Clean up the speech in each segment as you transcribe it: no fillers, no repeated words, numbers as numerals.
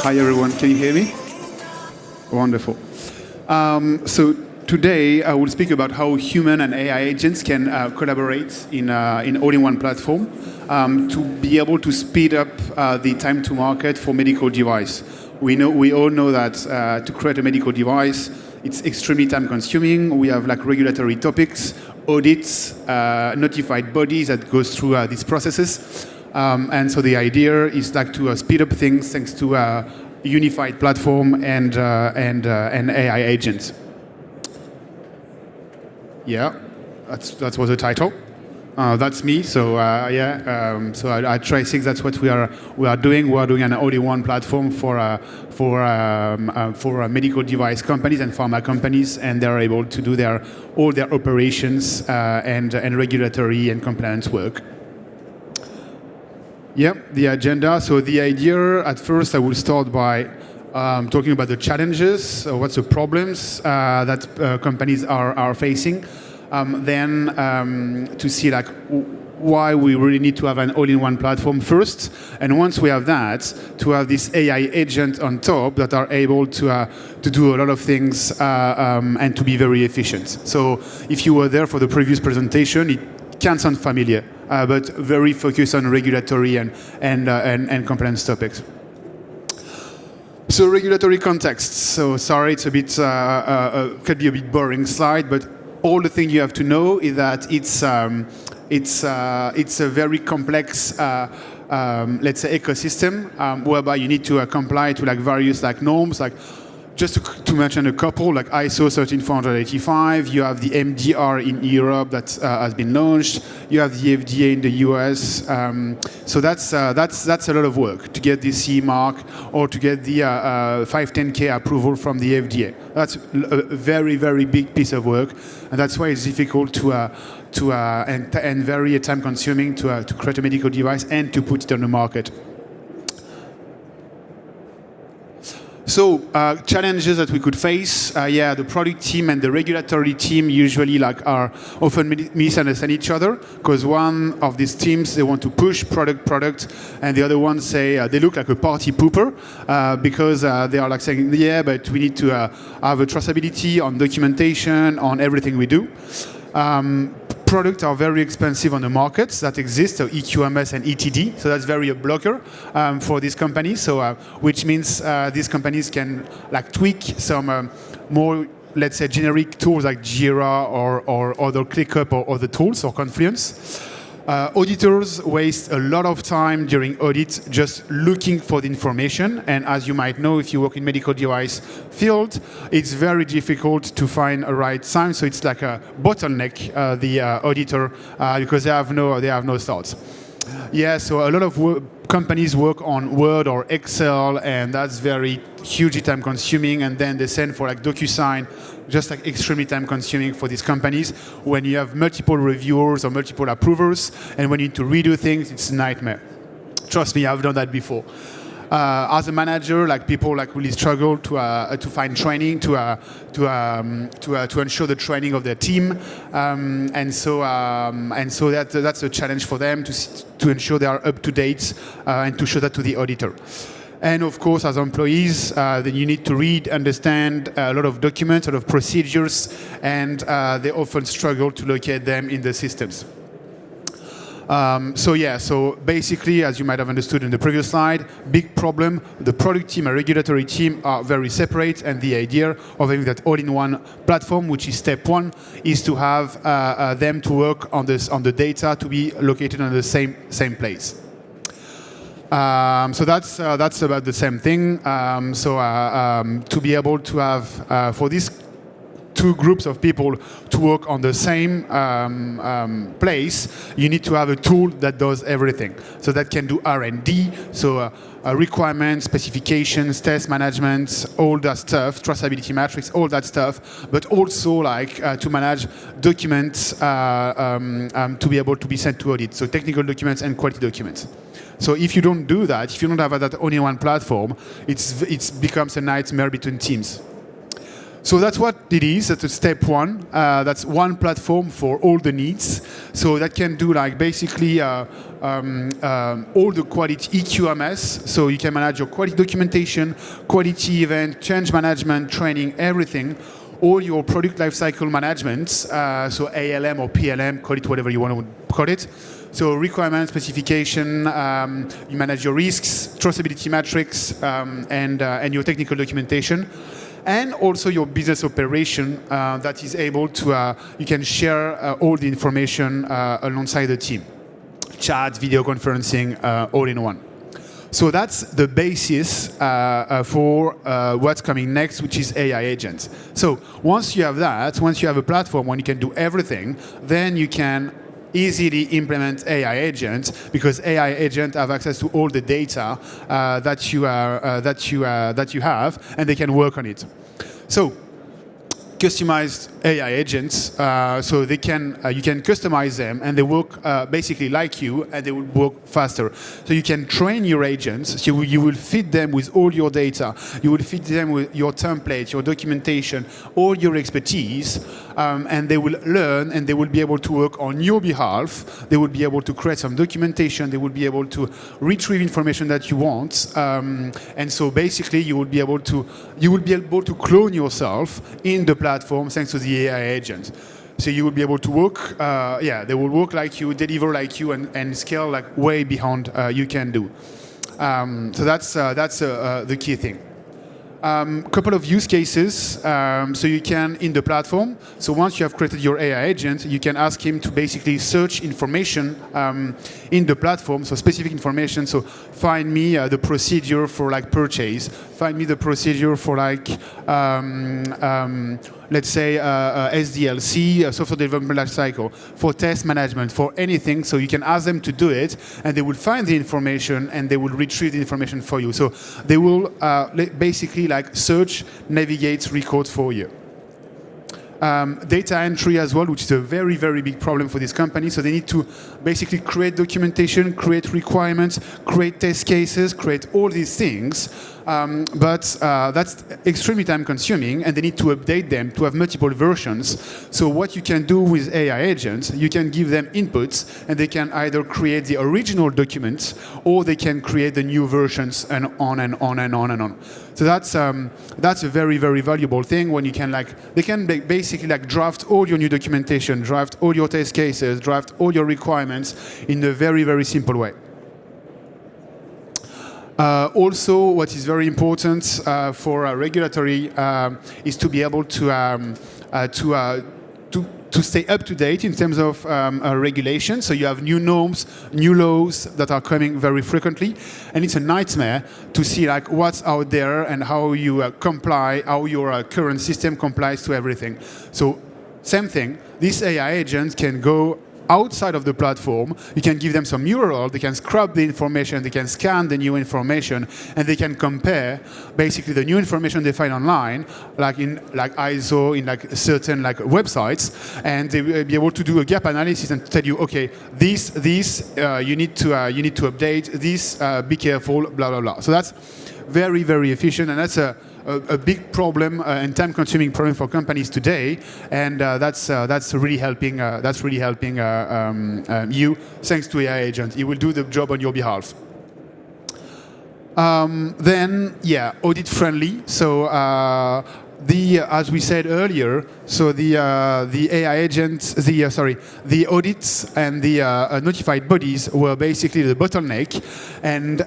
Hi everyone, can you hear me? Wonderful. So today I will speak about how human and AI agents can collaborate in all-in-one platform to be able to speed up the time to market for medical device. We all know that to create a medical device, it's extremely time consuming. We have like regulatory topics, audits, notified bodies that goes through these processes. And so the idea is like to speed up things thanks to a unified platform and AI agents. Yeah, that was the title. That's me. So so at TraceX, that's what we are doing. We are doing an all-in-one platform for medical device companies and pharma companies, and they're able to do all their operations and regulatory and compliance work. Yeah, the agenda. So the idea, at first, I will start by talking about the challenges, so what's the problems that companies are facing. Then to see like why we really need to have an all-in-one platform first. And once we have that, to have this AI agent on top that are able to do a lot of things and to be very efficient. So if you were there for the previous presentation, it can sound familiar, but very focused on regulatory and compliance topics. So regulatory context. So sorry, it's a bit could be a bit boring slide, but all the thing you have to know is that it's a very complex let's say ecosystem whereby you need to comply to like various like norms, like just to mention a couple, like ISO 13485, you have the MDR in Europe that has been launched, you have the FDA in the US. So that's a lot of work to get the CE mark or to get the 510K approval from the FDA. That's a very, very big piece of work, and that's why it's difficult and very time consuming to create a medical device and to put it on the market. So challenges that we could face, the product team and the regulatory team usually like are often misunderstand each other, because one of these teams, they want to push product, and the other one say they look like a party pooper because they are like saying, but we need to have a traceability on documentation, on everything we do. Products are very expensive on the markets that exist, so EQMS and ETD. So that's very a blocker for these companies. So which means these companies can like tweak some more, let's say, generic tools like Jira or other ClickUp or other tools or Confluence. Auditors waste a lot of time during audits just looking for the information, and as you might know, if you work in medical device field, it's very difficult to find a right time. So it's like a bottleneck, the auditor, because they have no thoughts. Yeah, so a lot of companies work on Word or Excel, and that's very hugely time consuming, and then they send for like DocuSign, just like extremely time consuming for these companies when you have multiple reviewers or multiple approvers, and when you need to redo things, it's a nightmare. Trust me, I've done that before. As a manager, like people like really struggle to find training to ensure the training of their team, and so that's a challenge for them to ensure they are up to date and to show that to the auditor. And of course, as employees, then you need to read, understand a lot of documents, a lot of procedures, and they often struggle to locate them in the systems. So basically, as you might have understood in the previous slide, big problem, the product team and regulatory team are very separate, and the idea of having that all-in-one platform, which is step one, is to have them to work on the data to be located on the same place. So that's about the same thing. To be able to have, for these two groups of people to work on the same place, you need to have a tool that does everything. So that can do R&D, so requirements, specifications, test management, all that stuff, traceability matrix, all that stuff, but also like to manage documents to be able to be sent to audit, so technical documents and quality documents. So if you don't do that, if you don't have that only one platform, it becomes a nightmare between teams. So that's what it is. That's step one. That's one platform for all the needs. So that can do like basically all the quality EQMS. So you can manage your quality documentation, quality event, change management, training, everything. All your product lifecycle management. So ALM or PLM, call it whatever you want to call it. So requirement specification, you manage your risks, traceability matrix, and your technical documentation. And also your business operation that is able to, you can share all the information alongside the team. Chat, video conferencing, all in one. So that's the basis for what's coming next, which is AI agents. So once you have that, once you have a platform when you can do everything, then you can easily implement AI agents because AI agents have access to all the data that you have, and they can work on it. So, customized AI agents, so they can you can customize them, and they work basically like you, and they will work faster. So you can train your agents. So you will feed them with all your data. You will feed them with your template, your documentation, all your expertise, and they will learn, and they will be able to work on your behalf. They will be able to create some documentation. They will be able to retrieve information that you want, and so basically you will be able to clone yourself in the platform thanks to the AI agent. So you will be able to work, they will work like you, deliver like you, and scale like way beyond you can do. So that's the key thing. Couple of use cases. So you can, in the platform, so once you have created your AI agent, you can ask him to basically search information in the platform, so specific information. So find me the procedure for like purchase, find me the procedure for like, let's say SDLC, software development lifecycle, for test management, for anything. So you can ask them to do it, and they will find the information, and they will retrieve the information for you. So they will basically like search, navigate, record for you. Data entry as well, which is a very, very big problem for this company. So they need to basically create documentation, create requirements, create test cases, create all these things. But that's extremely time consuming, and they need to update them to have multiple versions. So what you can do with AI agents, you can give them inputs, and they can either create the original documents, or they can create the new versions, and on and on and on and on. So that's a very, very valuable thing when you can they can basically draft all your new documentation, draft all your test cases, draft all your requirements in a very, very simple way. Also, what is very important for regulatory is to be able to stay up to date in terms of regulation. So you have new norms, new laws that are coming very frequently, and it's a nightmare to see what's out there and how you comply, how your current system complies to everything. So same thing, this AI agent can go outside of the platform. You can give them some URL, they can scrub the information, they can scan the new information, and they can compare basically the new information they find online, like in ISO, in certain websites, and they will be able to do a gap analysis and tell you, okay, this you need to update, this be careful, blah blah blah. So that's very, very efficient, and that's a big problem and time-consuming problem for companies today, and that's really helping. You, thanks to AI agent, it will do the job on your behalf. Then, audit friendly. So as we said earlier, so the AI agents, the audits and the notified bodies were basically the bottleneck. And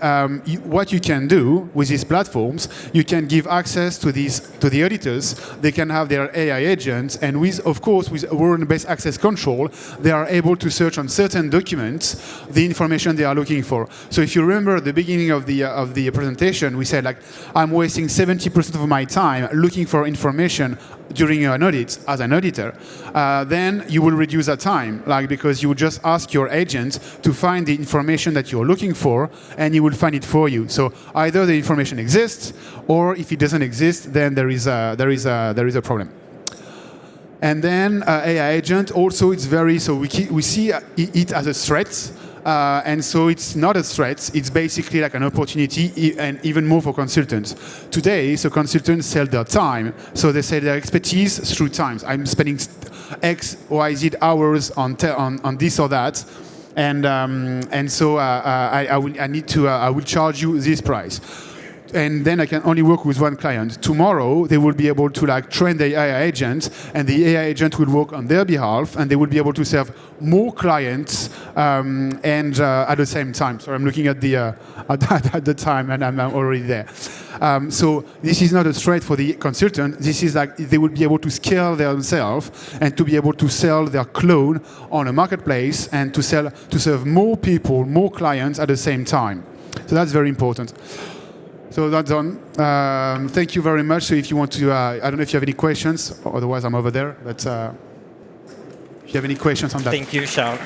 what you can do with these platforms, you can give access to the auditors. They can have their AI agents, and with world-based access control, they are able to search on certain documents the information they are looking for. So if you remember at the beginning of the presentation, we said I'm wasting 70% of my time looking for information during an audit as an auditor, then you will reduce that time, because you would just ask your agent to find the information that you're looking for, and he will find it for you. So either the information exists, or if it doesn't exist, then there is a problem. And then AI agent also, it's very, so we see it as a threat. And so it's not a threat. It's basically like an opportunity, and even more for consultants. Today, so consultants sell their time. So they sell their expertise through times. I'm spending X, Y, Z hours on this or that. And so I will charge you this price. And then I can only work with one client. Tomorrow, they will be able to like train the AI agent, and the AI agent will work on their behalf, and they will be able to serve more clients and at the same time. So I'm looking at the at the time, and I'm already there. So this is not a threat for the consultant. This is like they will be able to scale themselves and to be able to sell their clone on a marketplace and to serve more people, more clients at the same time. So that's very important. So that's done. Thank you very much. So if you want to, I don't know if you have any questions, otherwise I'm over there. But if you have any questions on that. Thank you, Charles.